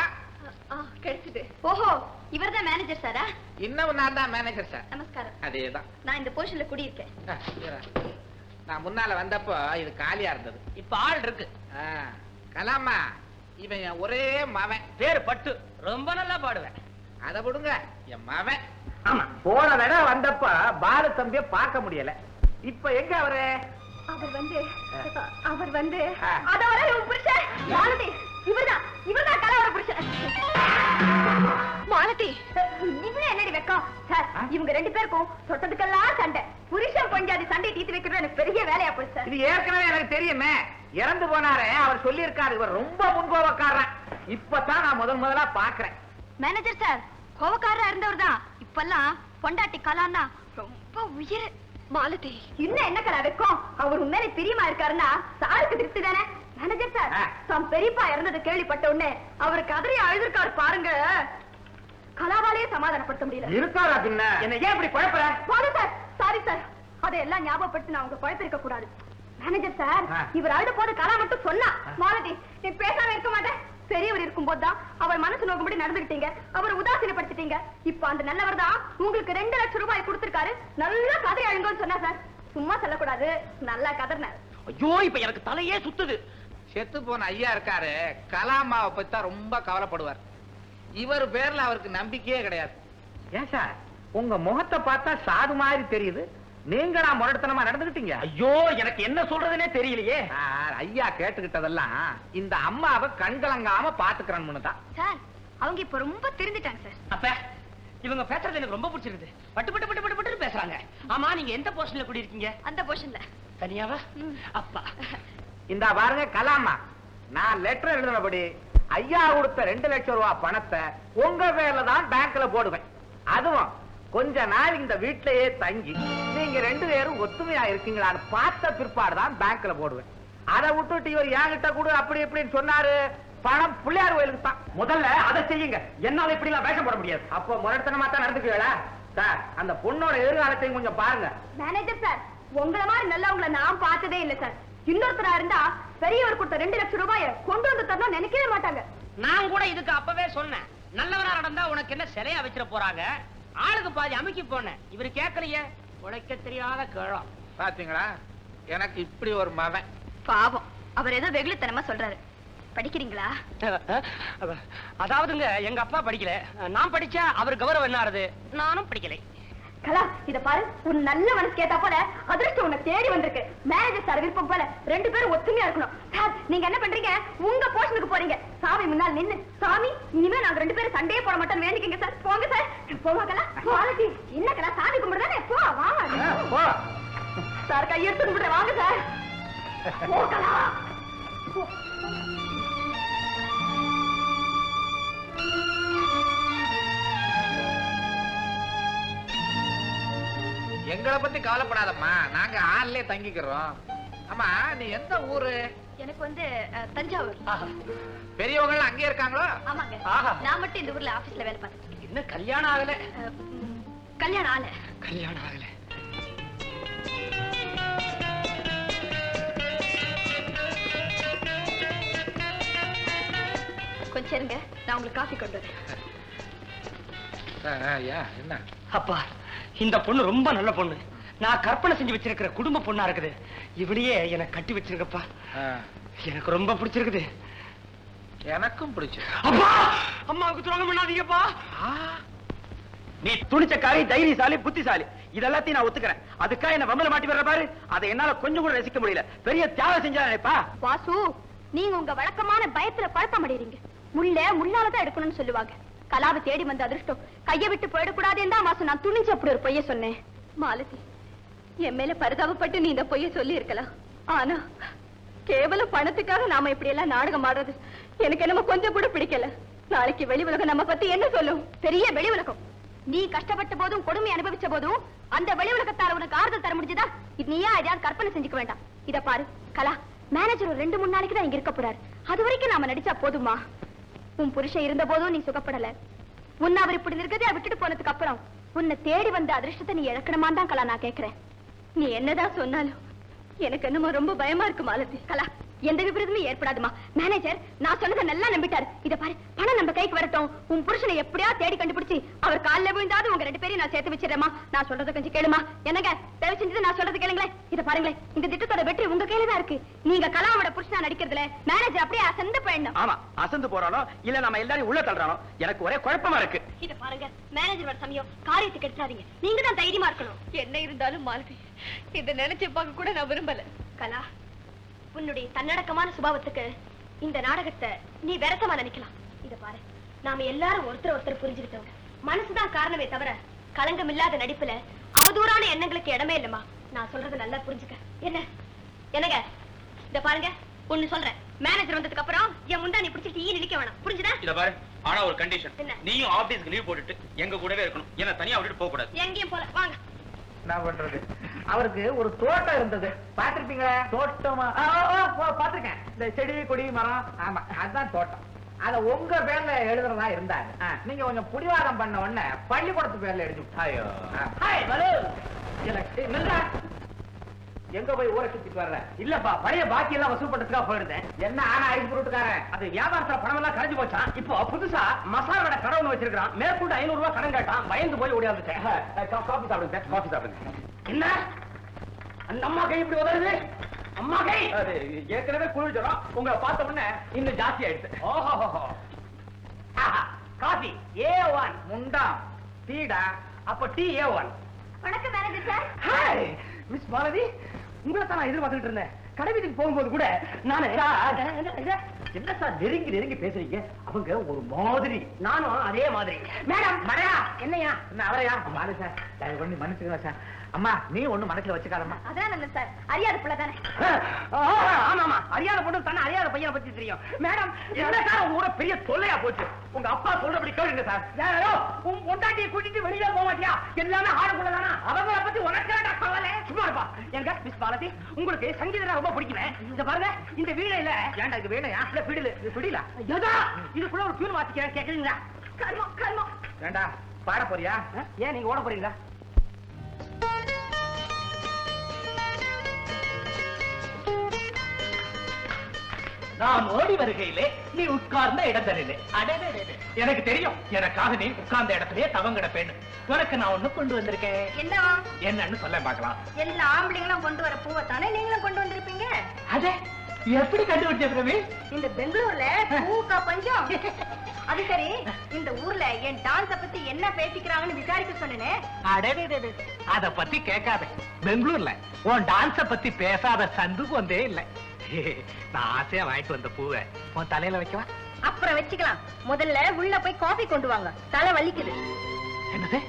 [SPEAKER 2] கிடைச்சது. ஓஹோ, இவர்தான் மேனேஜர் சாரா?
[SPEAKER 5] இன்னும் நான் தான் மேனேஜர் சார்.
[SPEAKER 2] நமஸ்காரம்.
[SPEAKER 5] அதேதான்.
[SPEAKER 2] நான் இந்த போர்ஷன்ல குடியிருக்கேன்.
[SPEAKER 5] நான் முன்னால வந்தப்போ இது காலியா இருந்தது.
[SPEAKER 1] இப்ப ஆள் இருக்கு.
[SPEAKER 5] கலாமா, இவன் என் ஒரே மவன்.
[SPEAKER 1] பேரு பட்டு, ரொம்ப நல்லா பாடுவேன்.
[SPEAKER 5] அதை விடுங்க, என் மவன்.
[SPEAKER 3] ஆமா, போன தடவை வந்தப்ப பாலு தம்பிய பார்க்க முடியல. இப்ப எங்க அவரு?
[SPEAKER 2] அவர் வந்து அதோட இவன் புருஷன் மாலதி. இவர்தான் கலாவோட புருஷன். மாலதி, இவ்வளவு என்னடி வெக்கம் சார்? இவங்க 2 பேருக்கும் தொட்டதுக்கெல்லாம் சண்டை. புருஷன் பஞ்சாதி சண்டை தீர்த்து வைக்கிறது எனக்கு பெரிய வேலையா போச்சு சார்.
[SPEAKER 3] இது ஏற்கனவே எனக்கு தெரியுமே. இறந்து போனாரே, அவர் சொல்லி இருக்காரு இவர் ரொம்ப முன்கோபக்காரன். இப்பதான் நான் முதலா பாக்குறேன்.
[SPEAKER 2] மேனேஜர் சார் கோவக்காரரா இருந்தவர் தான். இப்பெல்லாம் பொண்டாட்டி கலான்னா ரொம்ப உயிர். மாலதி, இன்னும் என்ன கலா வைக்கும்? அவர் உண்மையிலே பிரியமா இருக்காருன்னா சாருக்கு திருப்தி தானே? மேனேஜர் சார், தம் பெரியப்பா இறந்தது கேள்விப்பட்ட உடனே அவரு கதறி அழுதுருக்காரு பாருங்க. கலாவாலேயே சமாதானப்படுத்த முடியல.
[SPEAKER 3] இருக்காரா பின்ன? என்ன ஏன் இப்படி குழப்பற?
[SPEAKER 2] போது சார், சாரி சார், அதையெல்லாம் ஞாபகப்படுத்தி நான் உங்க குழப்பிருக்க கூடாது. மேனேஜர் சார், இவர் அழுத போது கலா மட்டும் சொன்னா, மாலதி நீ பேசாம இருக்க மாட்டேன். பெரியவர் இருக்கும் போதுதான் அவர் மனசு நோக்கும்படி நடந்துகிட்டீங்க, அவரை உதாசீனப்படுத்திட்டீங்க. இப்ப அந்த நல்லவர் தான் உங்களுக்கு 2 லட்சம் ரூபாய் கொடுத்திருக்காரு. நல்லா கதை அழுங்கன்னு சொன்னா சார். சும்மா சொல்லக்கூடாது, நல்லா கதர்னார்.
[SPEAKER 1] ஐயோ, இப்ப எனக்கு தலையே சுத்துது.
[SPEAKER 5] செத்து போன ஐயா இருக்காரு, கலாமாவை பத்தி தான் ரொம்ப கவலைப்படுவார். இவர் பேர்ல அவருக்கு நம்பிக்கையே கிடையாது.
[SPEAKER 3] ஏன் சார், உங்க முகத்தை பார்த்தா சாது மாதிரி தெரியுது. நீங்க நான் முரட்டுத்தனமா நடந்துகிட்டீங்க.
[SPEAKER 1] ஐயோ, எனக்கு என்ன சொல்றதுன்னே தெரியலையே.
[SPEAKER 3] ஐயா கேட்டுக்கிட்டதெல்லாம் இந்த அம்மாவை கண்கலங்காம பாத்துக்கிறேன்னு தான்.
[SPEAKER 2] சார், அவங்க இப்ப ரொம்ப திருந்திட்டாங்க சார்.
[SPEAKER 1] அப்ப இவங்க பேசுறது எனக்கு ரொம்ப பிடிச்சிருக்கு. பட்டு பட்டு பட்டு பட்டு பட்டு பேசுறாங்க. ஆமா, நீங்க எந்த போர்ஷன்ல குடி இருக்கீங்க?
[SPEAKER 2] அந்த போர்ஷன்ல.
[SPEAKER 1] தனியாவா? அப்பா
[SPEAKER 3] இந்த பாருங்க கலாமா, நான் லெட்டர் எழுதினபடி ஐயா கொடுத்த 2 லட்சம் ரூபாய் பணத்தை உங்க பேர்ல தான் பேங்க்ல போடுவேன். அதுவும் கொஞ்ச நாள் இந்த வீட்டிலேயே தங்கி நீங்க 2 பேரும் ஒத்துமையா இருக்கீங்களான்னு பார்த்த பிற்பாடுதான் பேங்க்ல போடுவேன். அதை விட்டுட்டு இவர் என்கிட்ட கூட அப்படி இப்படின்னு சொன்னாரு. பணம் பிள்ளையார் கோயிலுக்கு தான்.
[SPEAKER 1] முதல்ல அதை செய்யுங்க. என்னால இப்படி எல்லாம் வேஷம் போட முடியாது.
[SPEAKER 3] அப்போ முரட்டனமா தான் நடந்துக்குவீங்களா? சார், அந்த பொண்ணோட எதிர்காலத்தையும் கொஞ்சம் பாருங்க.
[SPEAKER 2] மேனேஜர் சார், உங்களை மாதிரி நல்லவங்களை நான் பார்த்ததே இல்ல சார். இன்னொருத்தரா இருந்தா பெரியவர் கொடுத்த 2 லட்சம் ரூபாயை கொண்டு வந்து தரணும் நினைக்கவே மாட்டாங்க.
[SPEAKER 1] நான் கூட இதுக்கு அப்பவே சொன்னேன், நல்லவனா நடந்தா உனக்கு என்ன சிலையா வச்சிட போறாங்க, ஆளுக்கு பாதி அமுக்கி போனேன். இவரு கேட்கலையே, உழைக்க தெரியாத கேளம்.
[SPEAKER 5] பாத்தீங்களா, எனக்கு இப்படி ஒரு மவன்.
[SPEAKER 2] பாவம், அவர் ஏதோ வெகுளித்தனமா சொல்றாரு. படிக்கிறீங்களா?
[SPEAKER 1] அதாவதுங்க, எங்க அப்பா படிக்கல, நான் படிச்சா அவர் கௌரவம் என்ன ஆறுது? நானும் படிக்கலை.
[SPEAKER 2] கலா, இத பாரு, ஒரு நல்ல மனசு கேட்டா போல அதிர்ஷ்டம் உன்னை தேடி வந்திருக்கு. மேனேஜர் சார் விருப்பம் போல 2 பேரும் ஒத்துமையா இருக்கணும். சார், நீங்க என்ன பண்றீங்க? உங்க போர்ஷனுக்கு போறீங்க. சாமி முன்னால் நின்னு, சாமி இனிமே நாங்க 2 பேரும் சண்டையே போட மாட்டோம் வேண்டிக்கங்க சார். போங்க சார், போங்க கலா. மாலதி, என்ன கலா, சாமி கும்பிடுதானே? போ, வாங்க சார், கையெடுத்து கும்பிடுற, வாங்க சார். போ கலா.
[SPEAKER 5] எங்களை பத்தி கவலைப்படாதம்மா, நாங்க ஆள்லயே தங்கிக்கிறோம். ஆமா, நீ எந்த ஊரு?
[SPEAKER 2] எனக்கு வந்து தஞ்சாவூர்.
[SPEAKER 5] பெரியவங்க எல்லாம் அங்கே இருக்காங்களோ?
[SPEAKER 2] ஆமாங்க.
[SPEAKER 1] ஆஹா.
[SPEAKER 2] நான் மட்டும் இந்த ஊர்ல ஆபீஸ்ல வேலை பார்த்துட்டு.
[SPEAKER 1] என்ன கல்யாணம் ஆகல?
[SPEAKER 2] கல்யாணம் ஆல.
[SPEAKER 1] கல்யாணம் ஆகல.
[SPEAKER 2] கொஞ்சம் இருங்க, நான் உங்களுக்கு காஃபி கொண்டு வரேன்.
[SPEAKER 5] என்ன
[SPEAKER 1] அப்பா, இந்த பொண்ணு ரொம்ப நல்ல பொண்ணு. நான் கற்பனை செஞ்சு வச்சிருக்கிற குடும்ப பொண்ணா இருக்குது. இவளையே எனக்கு கட்டி வச்சிருக்கப்பா. எனக்கு ரொம்ப பிடிச்சிருக்குது.
[SPEAKER 5] எனக்கும் பிடிச்சு.
[SPEAKER 1] அப்பா, அம்மாவுக்கு துரோகம் பண்ணாதீங்கப்பா. நீ துணிச்சக்காரி, தைரியசாலி, புத்திசாலி, இதெல்லாத்தையும் நான் ஒத்துக்கிறேன். அதுக்காக என்ன வம்பல மாட்டி வர்ற பாரு, அதை என்னால கொஞ்சம் கூட ரசிக்க முடியல. பெரிய தியாகம் செஞ்சா நினைப்பா.
[SPEAKER 2] வாசு, நீங்க உங்க வழக்கமான பயத்துல குழப்பம் அடைறீங்க. முள்ள முள்ளாலதான் எடுக்கணும்னு சொல்லுவாங்க. கலாவை தேடி வந்த அதிர்ஷ்டம் கையை விட்டு போயிடக்கூடாதுன்னு தான் வாசு நான் துணிஞ்சு அப்படி ஒரு பொய்ய சொன்னேன். மாலதி, என் மேல பரிதாபப்பட்டு நீ இந்த பொய்ய சொல்லி இருக்கலாம். ஆனா கேவலம் பணத்துக்காக நாம இப்படி எல்லாம் நாடகம் ஆடுறது எனக்கு என்னமோ கொஞ்சம் கூட பிடிக்கல. நாளைக்கு வெளி உலகம் நம்ம பத்தி என்ன சொல்லும்? பெரிய வெளி உலகம். நீ கஷ்டப்பட்ட போதும் கொடுமை அனுபவிச்ச போதும் அந்த வெளி உலகத்தார உனக்கு ஆறுதல் தர முடிஞ்சதா? இது நீயா எதையாவது கற்பனை செஞ்சுக்க வேண்டாம். இத பாரு கலா, மேனேஜர் ஒரு 2-3 நாளைக்கு தான் இங்க இருக்க போறாரு. அது வரைக்கும் நாம நடிச்சா போதுமா? உன் புருஷன் இருந்த போதும் நீ சுகப்படல. உன்னை அவர் இப்படி இருக்கிறதே விட்டுட்டு போனதுக்கு அப்புறம் உன்னை தேடி வந்த அதிர்ஷ்டத்தை நீ இழக்கணுமான்னு தான் கலா நான் கேட்கிறேன். நீ என்னதான் சொன்னாலும் எனக்கு என்னமோ ரொம்ப பயமா இருக்கு மாலதி. கலா, எந்த விபரீதமே ஏற்படாதுமா. மேனேஜர் நான் சொன்னதை நல்லா நம்பிட்டாரு. இத பாரு, பணம் நம்ம கைக்கு வரட்டும். உன் புருஷனை எப்படியா தேடி கண்டுபிடிச்சு அவர் காலில் விழுந்தாது உங்க 2 பேரையும் நான் சேர்த்து வச்சிடறேமா. நான் சொல்றதை கொஞ்சம் கேளுமா. என்னங்க தயவு செஞ்சது நான் சொல்றது கேளுங்களேன். இத பாருங்களேன், இந்த திட்டத்தோட வெற்றி உங்க கையில தான் இருக்கு. நீங்க கலாவோட புருஷனா நடிக்கிறதுல மேனேஜர் அப்படியே அசந்து போயிடணும்.
[SPEAKER 3] ஆமா, அசந்து போறானோ இல்ல நம்ம எல்லாரும் உள்ள தள்ளுறானோ எனக்கு ஒரே குழப்பமா இருக்கு.
[SPEAKER 2] இத பாருங்க, மேனேஜர் வர சமயம் காரியத்துக்கு எடுத்துறாதீங்க. நீங்க தான் தைரியமா இருக்கணும். என்ன இருந்தாலும் மாலதி, இத நினைச்சு பார்க்க கூட நான் விரும்பல. கலா, உன்னுடைய தன்னடக்கமான சுபாவத்துக்கு இந்த நாடகத்தை நீ விரசமா நினைக்கலாம். இத பாரு, நாம எல்லாரும் ஒருத்தர் புரிஞ்சுக்கிட்டோம். மனசுதான் காரணமே தவிர களங்கம் இல்லாத நடிப்புல அவதூறான எண்ணங்களுக்கு இடமே இல்லம்மா. நான் சொல்றது நல்லா புரிஞ்சுக்க. என்னங்க இத பாருங்க, ஒண்ணு சொல்றேன். மேனேஜர் வந்ததுக்கு அப்புறம் என் முந்தானி பிடிச்சிட்டு ஈ நிக்க வேணாம், புரிஞ்சுதா?
[SPEAKER 3] இத பாரு, ஆனா ஒரு கண்டிஷன்.
[SPEAKER 2] என்ன?
[SPEAKER 3] நீயும் ஆபீஸ்க்கு லீவ் போட்டுட்டு எங்க கூடவே இருக்கணும். என்ன தனியா விட்டுட்டு போக கூடாது.
[SPEAKER 2] எங்கேயும் போல, வாங்க.
[SPEAKER 3] என்ன பண்றது? அவருக்கு ஒரு தோட்டம் இருந்தது, பாத்திருப்பீங்களா? தோட்டமா? பாத்திருக்கேன். இந்த செடி கொடி மரம், ஆமா அதுதான் தோட்டம். அத உங்க பேர்ல எழுதுறதா இருந்தாரு. நீங்க கொஞ்சம் புடிவாதம் பண்ண உடனே பள்ளிக்கூடத்து பேர்ல எழுதி விட்டாயோ. எங்க போய் ஊரை சுத்திட்டு வர்ற? இல்லப்பா, பழைய பாக்கி எல்லாம் வசூல் பண்றதுக்காக போயிருந்தேன். என்ன ஆனா ஐஸ் புரோட்டுக்காரன் அது வியாபாரத்துல பணம் எல்லாம் கரைஞ்சு போச்சான். இப்போ புதுசா மசாலோட கடை ஒண்ணு வச்சிருக்கான். மேற்கொண்டு 500 ரூபாய் கடன் கேட்டான். பயந்து போய் ஓடியாந்துட்டேன். காபி சாப்பிடுங்க, காபி சாப்பிடுங்க. என்ன அந்த அம்மா கை இப்படி உதவுது? அம்மா கை ஏற்கனவே குளிர்ஜரம், உங்களை பார்த்த உடனே இன்னும் ஜாஸ்தி ஆயிடுச்சு. ஓஹோ, காபி A1 முண்டா, டீடா, அப்ப டீ A1.
[SPEAKER 2] வணக்கம் manager sir.
[SPEAKER 3] Hi miss Bharathi, உங்களை தான் நான் எதிர்பார்த்துட்டு இருந்தேன். கடை வீட்டுக்கு போகும்போது கூட நானு என்ன சார் நெருங்கி நெருங்கி பேசுறீங்க? அவங்க ஒரு மாதிரி, நானும் அதே மாதிரி. மேடம் வரையா? என்னையா? என்ன அவரையா? வாங்க சார், தயவு பண்ணி மன்னிச்சுக்கலாம் சார். அம்மா நீ ஒண்ணு மனசுல வச்சுக்காரம்மா.
[SPEAKER 2] அதான் நல்ல சார், அறியாத பிள்ளை தானே.
[SPEAKER 3] ஆமாமா, அறியாத பொண்ணு தானே அறியாத பையனை பத்தி தெரியும். மேடம் என்ன சார் உங்க கூட பெரிய தொல்லையா போச்சு? உங்க அப்பா சொல்றபடி கேளுங்க சார். யாரோ உன் பொண்டாட்டியை கூட்டிட்டு வெளியில போக மாட்டியா? எல்லாமே ஆளுக்குள்ளதானா? அவங்கள பத்தி உனக்கு கவலை. சும்மா இருப்பா. எங்க மிஸ் பாரதி, உங்களுக்கு சங்கீதம் ரொம்ப பிடிக்குமே. இந்த பாருங்க, இந்த வீணையில ஏன்டா இது வீணையா? இல்ல பிடில, இது பிடில. ஏதோ இதுக்குள்ள ஒரு டியூன் வாசிக்கிறேன், கேக்குறீங்களா? கர்மம் கர்மம். ஏண்டா பாட போறியா? ஏன் நீங்க ஓட போறீங்களா? நான் ஓடி வருகையிலே நீ உட்கார்ந்த இடத்திலே. எனக்கு தெரியும், எனக்காக நீ உட்கார்ந்த இடத்திலே தவங்கிட பெண்ணு. உனக்கு நான் ஒண்ணு கொண்டு வந்திருக்கேன். என்னன்னு சொல்ல பார்க்கலாம்.
[SPEAKER 2] எல்லா ஆம்பளைங்களும் கொண்டு வர பூவை தானே நீங்களும் கொண்டு வந்திருப்பீங்க.
[SPEAKER 3] அதே எப்படி கண்டுபிடிச்ச பிரவி?
[SPEAKER 2] இந்த பெங்களூர்ல பூக்கா பஞ்சம். அது சரி, இந்த ஊர்ல என் டான்ஸ பத்தி என்ன பேசிக்கிறாங்கன்னு விசாரிக்க சொன்னேனே.
[SPEAKER 5] அத பத்தி கேட்காத. பெங்களூர்ல உன் டான்ஸ பத்தி பேசாத சந்துக்கு வந்தே இல்ல. நான் ஆசையா வாங்கிட்டு வந்த பூவை உன் தலையில வைக்கவா?
[SPEAKER 2] அப்புறம் வச்சுக்கலாம். முதல்ல உள்ள போய் காபி கொண்டு வாங்க, தலை வலிக்குது.
[SPEAKER 5] என்னது?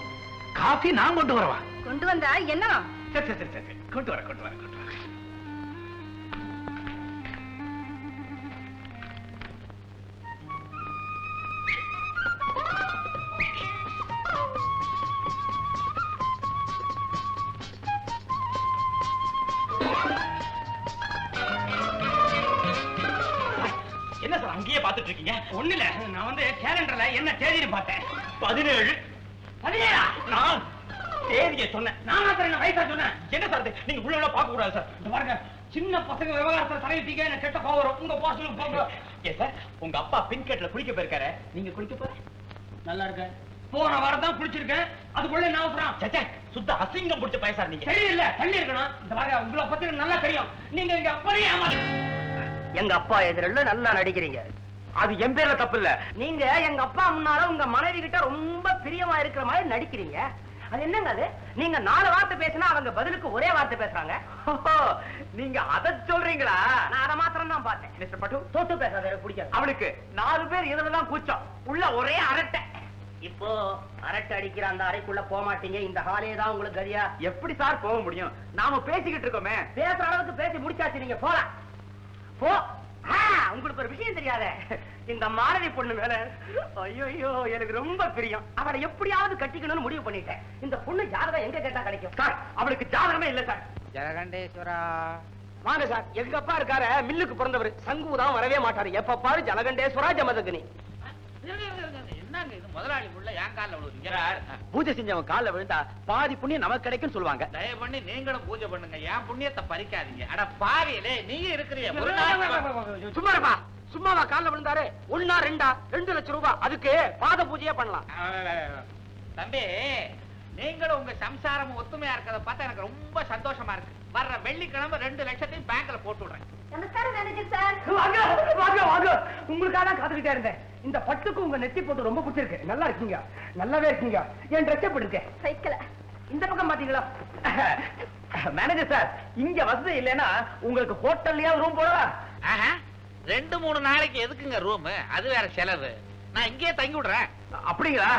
[SPEAKER 5] காபி நான் கொண்டு வரவா?
[SPEAKER 2] கொண்டு வந்தா என்ன?
[SPEAKER 5] சரி சரி சரி, கொண்டு வர கொண்டு வர கொண்டு வர.
[SPEAKER 3] என்ன சார் அங்கேயே பாத்துட்டு இருக்கீங்க? ஒண்ணு இல்ல, நான் வந்து கேலண்டர்ல என்ன தேதின்னு பார்த்தேன். 17. 17? நான் தேதியை சொன்னேன். நானா சார் என்ன வயசா சொன்னேன்? என்ன சார் நீங்க உள்ள பார்க்க கூடாது சார். இந்த பாருங்க, சின்ன பசங்க விவகாரத்துல தலையிட்டீங்க, எனக்கு கெட்ட கோவம் வரும். உங்க பாசலுக்கு போங்க. ஏன் சார் உங்க அப்பா பின்கேட்ல குளிக்க போயிருக்காரு, நீங்க குளிக்க போற? நல்லா இருக்க. போன வாரம் தான் குளிச்சிருக்கேன், அதுக்குள்ள நான் அவசரம். சச்சா, சுத்த அசிங்கம் பிடிச்ச பைசா நீங்க. தெரியல, தண்ணி இருக்கணும். இந்த பாருங்க, உங்களை பத்தி நல்லா தெரியும். நீங்க இங்க அப்படியே எங்க அப்பா எதிரில நல்லா நடிக்கிறீங்க. அது என் பேர்ல தப்பு இல்ல. நீங்க எங்க அப்பா முன்னால உங்க மனைவி கிட்ட ரொம்ப பிரியமா இருக்கிற மாதிரி நடிக்கிறீங்க. அது என்னங்க அது? நீங்க 4 வார்த்தை பேசினா அவங்க பதிலுக்கு ஒரே வார்த்தை பேசுறாங்க. நீங்க அத சொல்றீங்களா? நான் அத மாத்திரம் தான் பார்த்தேன். மிஸ்டர் பட்டு, தோத்து பேசாத, எனக்கு பிடிக்காது. அவளுக்கு 4 பேர் இதுலதான் கூச்சம், உள்ள ஒரே அரட்டை. இப்போ அரட்டை அடிக்கிற அந்த அறைக்குள்ள போக மாட்டீங்க. இந்த ஹாலே தான் உங்களுக்கு கதியா. எப்படி சார் போக முடியும்? நாம பேசிக்கிட்டு இருக்கோமே. பேசுற அளவுக்கு பேசி முடிச்சாச்சு, நீங்க போலாம். போ. உங்களுக்கு ஒரு விஷயம் தெரியாத, இந்த மாணவி பொண்ணு மேல ஐயோ எனக்கு ரொம்ப பிரியம். அவளை எப்படியாவது கட்டிக்கணும்னு முடிவு பண்ணிட்டேன். இந்த பொண்ணு ஜாதகம் எங்க கேட்டா கிடைக்கும் சார்? அவளுக்கு ஜாதகமே இல்ல சார்.
[SPEAKER 5] ஜலகண்டேஸ்வரா
[SPEAKER 3] வாங்க சார், எங்க அப்பா இருக்காரு, மில்லுக்கு பிறந்தவர், சங்குதான் வரவே மாட்டாரு. எப்ப பாரு ஜலகண்டேஸ்வரா ஜமதகினி.
[SPEAKER 5] என்னங்க இது முதலாளி உள்ள என் காலில் விழுதுங்க.
[SPEAKER 3] பூஜை செஞ்சவன் காலில் விழுந்தா பாதி புண்ணியம் நமக்கு கிடைக்கும் சொல்லுவாங்க.
[SPEAKER 5] தயவு பண்ணி நீங்களும் பூஜை பண்ணுங்க, என் புண்ணியத்தை பறிக்காதீங்க. அட பாவியலே, நீங்க இருக்கிறீங்க.
[SPEAKER 3] சும்மா இருப்பா. சும்மாவா காலில் விழுந்தாரு? 1 2 2 லட்சம் ரூபாய். அதுக்கு பாத பூஜையே பண்ணலாம்.
[SPEAKER 5] தம்பி, நீங்களும் உங்க சம்சாரம் ஒத்துமையா இருக்கிறத பார்த்தா எனக்கு ரொம்ப சந்தோஷமா இருக்கு. வர்ற வெள்ளிக்கிழமை 2 லட்சத்தையும் பேங்க்ல போட்டு விடுறேன்.
[SPEAKER 2] நமஸ்காரம் மேனேஜர் சார்.
[SPEAKER 3] வாங்க வாங்க வாங்க. உங்களுக்காக தான் காத்துக்கிட்டே இருந்தேன். இந்த பட்டுக்கு உங்க நெத்தி போட்டு ரொம்ப பிடிச்சிருக்கு. நல்லா இருக்கீங்க, நல்லாவே இருக்கீங்க. என் ட்ரெஸ் எப்படி இருக்கு?
[SPEAKER 2] சைக்கிள்
[SPEAKER 3] இந்த பக்கம் பாத்தீங்களா? மேனேஜர் சார், இங்க வசதி இல்லைன்னா உங்களுக்கு ஹோட்டல்லயா ரூம் போடவா?
[SPEAKER 5] 2-3 நாளைக்கு எதுக்குங்க ரூம்? அது வேற செலவு. நான் இங்கேயே தங்கி விடுறேன்.
[SPEAKER 3] அப்படிங்களா?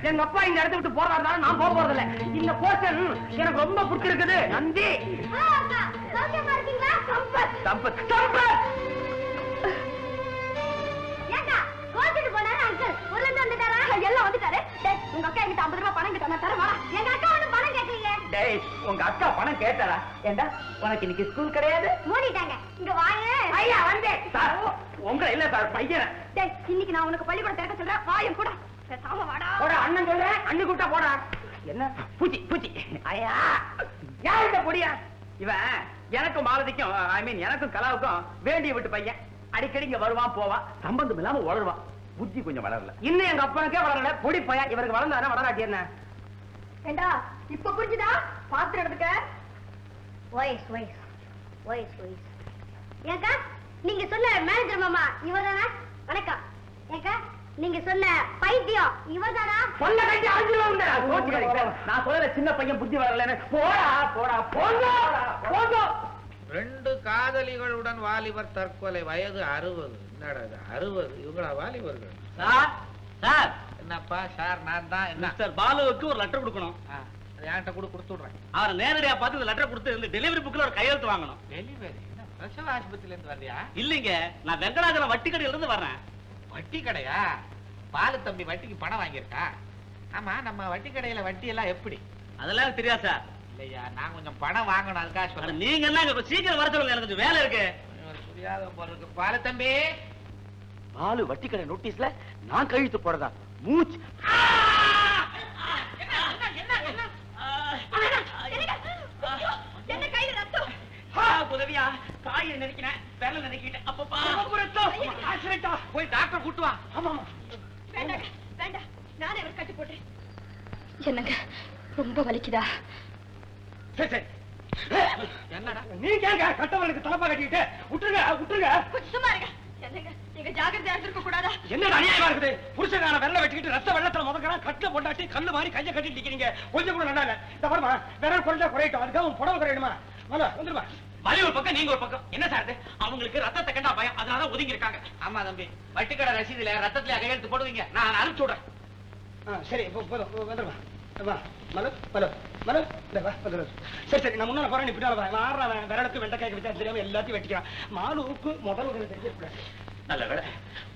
[SPEAKER 3] எங்க அப்பா இந்த இடத்த விட்டு போறாரு, நான் போக போறதில்ல. இந்த போர்ஷன் எனக்கு ரொம்ப பிடிச்சிருக்குது. நந்தி
[SPEAKER 2] சௌக்கியமா இருக்கீங்களா? சம்பத்
[SPEAKER 3] சம்பத் சம்பத்
[SPEAKER 2] ஏண்டா கோச்சிட்டு போனாரு அங்கிள். ஊர்ல இருந்து வந்துட்டாரா? எல்லாம் வந்துட்டாரு. டேய், உங்க அக்கா என்கிட்ட 50 ரூபாய் பணம் கிட்ட தர வாடா. எங்க அக்கா ஒண்ணு பணம் கேட்கலீங்க.
[SPEAKER 3] டேய், உங்க அக்கா பணம் கேட்டாரா? ஏண்டா உனக்கு இன்னைக்கு ஸ்கூல் கிடையாது?
[SPEAKER 2] மூடிட்டாங்க. இங்க வாங்க.
[SPEAKER 3] ஐயா வந்தேன் சார். உங்களை இல்ல சார், பையன்.
[SPEAKER 2] டேய், இன்னைக்கு நான் உனக்கு பள்ளிக்கூடம் திறக்க சொல்றேன். வாயும் கூட பேசாம வாடா.
[SPEAKER 3] போடா, அண்ணன் சொல்றேன். அண்ணன் கூட்டா போடா. என்ன பூச்சி பூச்சி? ஐயா யார் இந்த பொடியா? இவன் எனக்கும் மாலதிக்கும், ஐ மீன் எனக்கும் கலாவுக்கும் வேண்டிய விட்டு பையன். அடிக்கடி இங்க வருவான் போவான், சம்பந்தம் இல்லாம வளருவான். புத்தி கொஞ்சம் வளரல. இன்னும் எங்க அப்பனுக்கே வளரல. பொடி பையன். இவருக்கு வளர்ந்தானே வளராட்டி என்ன?
[SPEAKER 2] ஏண்டா இப்ப புரிஞ்சுதா? பாத்திரம் எடுத்துக்க. வயஸ் வயஸ் வயஸ் வயஸ். ஏக்கா நீங்க சொன்ன மேனேஜர் மாமா இவர்தானா? வணக்கம். ஏக்கா நீங்க சொன்ன பைத்தியம் இவர்தானா?
[SPEAKER 3] சொல்ல கட்டி ஆஞ்சிருவாங்க. நான் சொல்ல சின்ன பையன் புத்தி வரலன்னு. போடா போடா போங்க போங்க.
[SPEAKER 5] 2 காதலிகளுடன் வாலிபர் தற்கொலை. வயது 60. என்னடா இது 60? இவங்களா வாலிபர்கள்?
[SPEAKER 3] Sir sir.
[SPEAKER 5] என்னப்பா சார்? நான் தான். என்ன
[SPEAKER 3] மிஸ்டர் பாலுவுக்கு ஒரு லெட்டர் கொடுக்கணும்.
[SPEAKER 5] என்கிட்ட கூட கொடுத்து விடுறேன்.
[SPEAKER 3] அவரை நேரடியா பார்த்து இந்த லெட்டர் கொடுத்து இந்த டெலிவரி புக்ல ஒரு கையெழுத்து வாங்கணும்.
[SPEAKER 5] டெலிவரி? என்ன பிரசவ ஆஸ்பத்திரியில இருந்து வர்றியா?
[SPEAKER 3] இல்லைங்க, நான் வெங்கடாஜலம் வட்டி கடையில இருந்து வர்றேன்.
[SPEAKER 5] வட்டி கடையா? பாலு தம்பி வட்டிக்கு பணம் வாங்கியிருக்கா? ஆமா, நம்ம வட்டி கடையில வட்டி எல்லாம் எப்படி?
[SPEAKER 3] அதெல்லாம் தெரியாது சார்.
[SPEAKER 5] இல்லையா, நான் கொஞ்சம் பணம் வாங்கணும், அதுக்காக சொல்றேன்.
[SPEAKER 3] நீங்க என்ன சீக்கிரம் வர சொல்லுங்க, எனக்கு கொஞ்சம் வேலை இருக்கு.
[SPEAKER 5] புரியாத போல இருக்கு. பாலு தம்பி,
[SPEAKER 3] பாலு வட்டி கடை நோட்டீஸ்ல நான் கழுத்து போறதா? மூச்சு.
[SPEAKER 2] என்ன கையில ரத்தம்?
[SPEAKER 3] உதவியா? காயை நினைக்கிறேன், விரல நினைக்கிட்டேன். அப்பப்பா போய் டாக்டர் கூட்டு வா. ஆமா
[SPEAKER 2] வேண்டாங்க வேண்டாம், நானே அவர் கட்டி போட்டேன். என்னங்க ரொம்ப வலிக்குதா?
[SPEAKER 3] சரி சரி.
[SPEAKER 5] என்னடா
[SPEAKER 3] நீங்க கட்டவனுக்கு தலப்பா கட்டிக்கிட்டு விட்டுருங்க விட்டுருங்க.
[SPEAKER 2] கொஞ்சம் சும்மா இருங்க. என்னங்க நீங்க ஜாக்கிரதையா இருந்திருக்க கூடாதா?
[SPEAKER 3] என்ன அநியாயமா இருக்குது? புருஷனான வெள்ள வெட்டிக்கிட்டு ரத்த வெள்ளத்துல முதக்கறா, கட்டுல போட்டாட்டி கல்லு மாதிரி கையை கட்டிட்டு நிக்கிறீங்க. கொஞ்சம் கூட நல்லா இல்ல. இந்த பாருமா, விரல் குறைஞ்சா குறையட்டும், அதுக்காக உன் புடவை குறையணுமா? வந்துருமா. மணி ஒரு பக்கம், நீங்க ஒரு பக்கம். என்ன சார் இது? அவங்களுக்கு ரத்தத்தை கண்டா பயம், அதனால ஒதுங்கி இருக்காங்க.
[SPEAKER 5] ஆமா தம்பி, வட்டிக்கடை ரசீதுல ரத்தத்துல கையெழுத்து போடுவீங்க, நான் அனுப்பிச்சு விடுறேன்.
[SPEAKER 3] சரி வந்துருமா. மலு மலு மலு சரி சரி, நான் முன்னால போறேன், நீ பின்னால வா. ஆடுறவன் விரலுக்கு வெண்டைக்காய் வித்தியாசம் தெரியாம எல்லாத்தையும் வெட்டிக்கிறான். மாலுவுக்கு முதல் தெரிஞ்சிருக்க. நல்ல வேலை,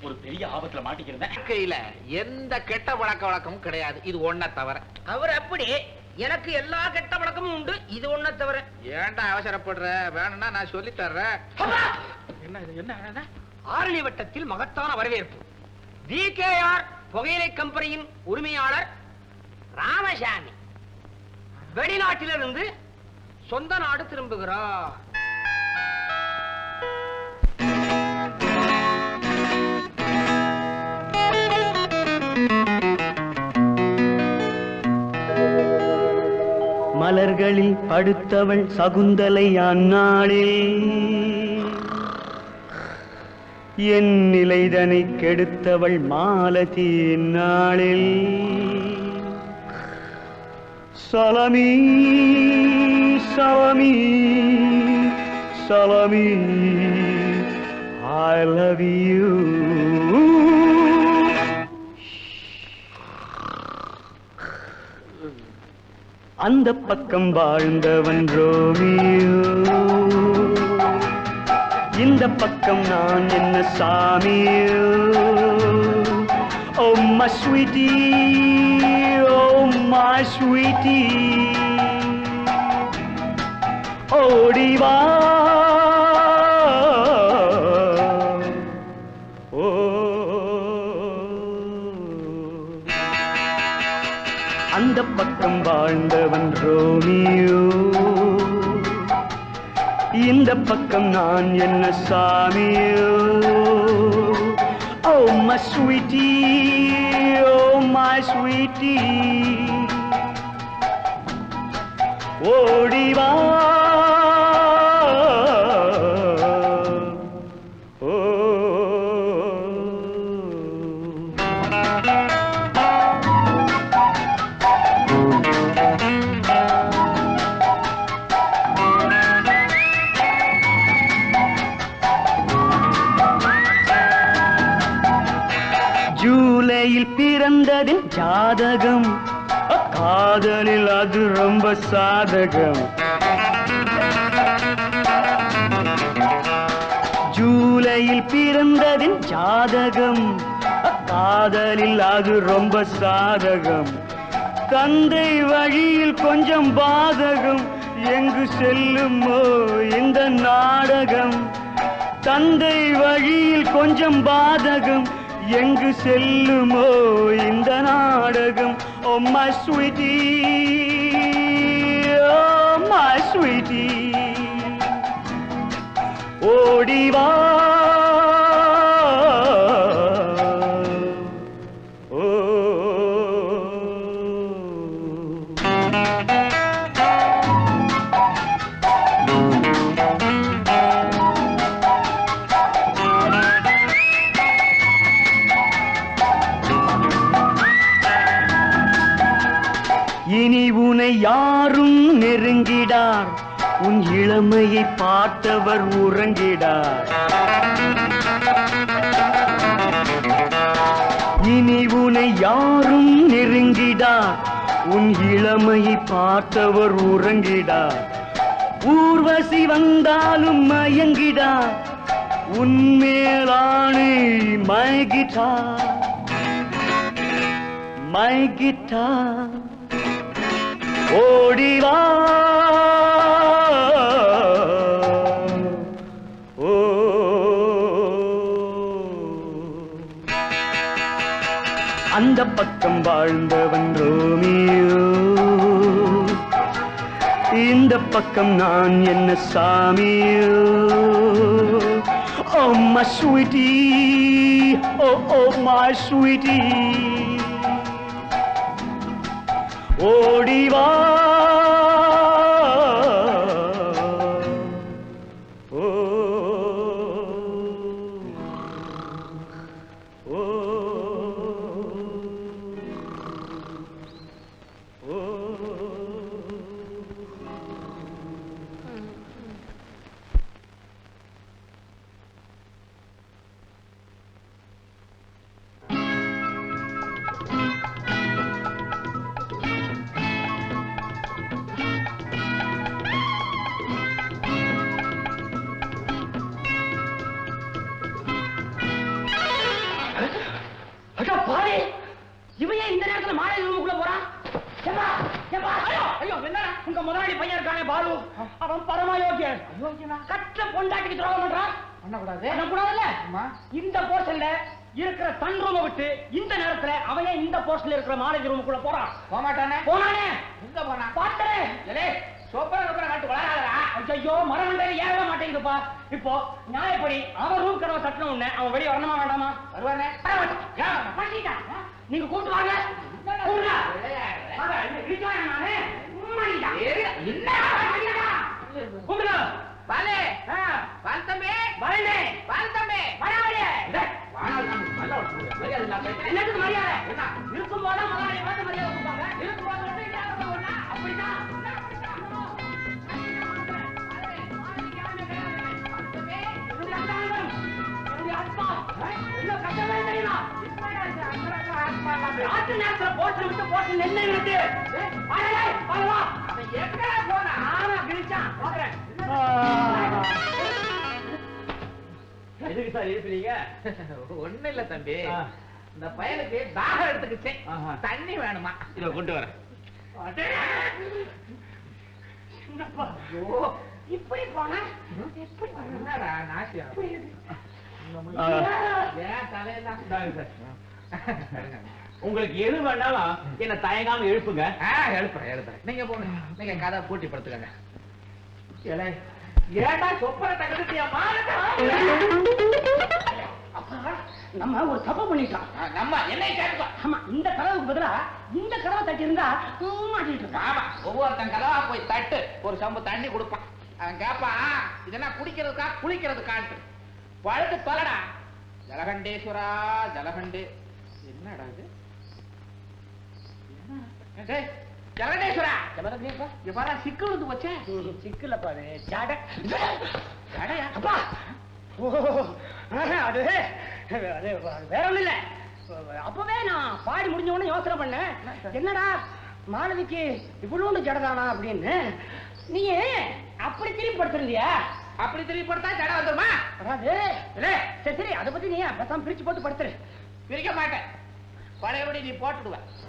[SPEAKER 3] ஒரு பெரிய ஆபத்துல மாட்டிக்கிறேன்.
[SPEAKER 5] வாழ்க்கையில எந்த கெட்ட பழக்க வழக்கமும் கிடையாது, இது ஒன்ன தவிர.
[SPEAKER 1] அவர் அப்படி எனக்கு எல்லா கெட்ட பழக்கமும் உண்டு, இது ஒண்ண தவிர.
[SPEAKER 5] ஏன்டா அவசரப்படுற? வேணும்னா நான் சொல்லி தர்றேன். என்ன இது? என்ன?
[SPEAKER 1] ஆரணி வட்டத்தில் மகத்தான வரவேற்பு. VKR புகையிலை கம்பெனியின் உரிமையாளர் ராமசாமி வெளிநாட்டிலிருந்து சொந்த நாடு திரும்புகிறார்.
[SPEAKER 6] மலர்களில் படுத்தவள் சகுந்தலை அந்நாளில் என் நிலைதனை கெடுத்தவள் மாலதி நாளில் சலமி சலமி சலமி I love you. அந்த பக்கம் வாழ்ந்தவன் ரோமியோ, இந்த பக்கம் நான் என்ன சாமியோ? Oh my sweetie, oh my sweetie, ஓடி வா. அந்த பக்கம் வாழ்ந்தவன் ரோமியோ, இந்த பக்கம் நான் என்ன சாமியோ? Oh my sweetie, oh my sweetie, ஓடி வா. ஜூலையில் பிறந்ததின் ஜாதகம், காதலில் அது ரொம்ப சாதகம். ஜூலையில் பிறந்ததின் ஜாதகம், காதலில் அது ரொம்ப சாதகம். தந்தை வழியில் கொஞ்சம் பாதகம், எங்கு செல்லுமோ இந்த நாடகம்? தந்தை வழியில் கொஞ்சம் பாதகம், எங்கு செல்லுமோ இந்த நாடகம்? Oh my sweetie, oh my sweetie, ஓடி வா. இனி உனை யாரும் நெருங்கிடார், உன் இளமையை பார்த்தவர் உறங்கிடார். இனி உனை யாரும் நெருங்கிடார், உன் இளமையை பார்த்தவர் உறங்கிடார். ஊர்வசி வந்தாலும் மயங்கிடார், உன்மேலானே my guitar, my guitar, ஓடி வா. அந்த பக்கம் வாழ்ந்தவன் ரோமியோ, இந்த பக்கம் நான் என்ன சாமியோ? Oh my sweetie, oh oh my sweetie, ஓடி வா.
[SPEAKER 1] இவன் இந்த நேரத்துல மாலை ரூமுக்குள்ள போறான்? உங்க முதலாளி பையன் இருக்கானே பாலு, அவன் பரமயோகியன். கட்ட பொண்டாட்டிக்கு துரோகம் பண்றான். பண்ணக்கூடாதுல்ல? இந்த போர்ஷன்ல இருக்கிற தன் ரூமை விட்டு இந்த நேரத்துல அவன் இந்த போர்ஷன்ல இருக்கிற மாலை ரூமுக்குள்ள போறான். போனானே எங்க போனா பாத்துறேன். ஐயோ மரமண்டையில ஏற மாட்டேங்குதுப்பா. இப்போ நியாயப்படி அவன் ரூம் கதவை தட்டின உடனே அவன் வெளியே வரணுமா வேண்டாமா? வருவானே. நீங்க கூப்பிட்டு வாங்க. என்னத்துக்கு மரியாதை இருக்கும் போல மரியாதை கொடுப்பாங்க. இருக்கும் போது அப்படிதான்
[SPEAKER 3] எதுக்கு சார் எழுப்புறீங்க?
[SPEAKER 5] ஒண்ணு இல்ல தம்பி,
[SPEAKER 3] ஆ.
[SPEAKER 5] இந்த பயலுக்கு தாகம் எடுத்துக்கிச்சு,
[SPEAKER 3] ஆஹா.
[SPEAKER 5] தண்ணி வேணுமா?
[SPEAKER 3] இத கொண்டு வரேன்.
[SPEAKER 1] என்னப்பா இப்படி போனா எப்படி
[SPEAKER 5] என்னடா நாசியா? ஏன் தலையெல்லாம்
[SPEAKER 3] இந்தாங்க சார். உங்களுக்கு எது வேணாலும் என்ன தயங்காம எழுப்புங்க.
[SPEAKER 5] எழுப்புறேன். நீங்க போங்க, நீங்க கதை பூட்டி படுத்துக்கங்க. ஏடா சொப்பர தகடுத்தியா மாறடா?
[SPEAKER 1] நம்ம ஒரு தப்பு பண்ணிட்டோம்.
[SPEAKER 5] நம்ம என்னை கேட்பா?
[SPEAKER 1] ஆமா, இந்த கதவுக்கு பதிலா இந்த கதவை தட்டி இருந்தா மாட்டிட்டு இருக்கான்.
[SPEAKER 5] ஆமா, ஒவ்வொருத்தன் கதவா போய் தட்டு, ஒரு சம்பு தண்ணி கொடுப்பான். அவன் கேட்பான், இதெல்லாம் குடிக்கிறதுக்கா குளிக்கிறதுக்கான்ட்டு. பழுத்து தொலைடா. ஜலகண்டேஸ்வரா ஜலகண்டே. என்னடா இது? டேய், ஜலகண்டேஸ்வரா, இங்க பாரா, சிக்கல் வந்து போச்சே.
[SPEAKER 1] சிக்கல பாரு, ஜட
[SPEAKER 5] அடையா?
[SPEAKER 1] அப்பா. ஓ, அது அது வேற ஒண்ணும் இல்ல. அப்பவே நான் பாடி முடிஞ்ச உடனே யோசனை பண்ணேன், என்னடா மாலவிக்கு இவ்வளவு ஜடதானா அப்படின்னு. நீ அப்படி திரும்பி படுத்திருந்தியா?
[SPEAKER 5] அப்படி திரும்பி படுத்தா ஜட வந்துருமா?
[SPEAKER 1] அதாவது சரி சரி, அதை பத்தி நீ பேசாம பிரிச்சு போட்டு படுத்துரு.
[SPEAKER 5] பிரிக்க மாட்டேன், பழையபடி நீ போட்டுடுவ.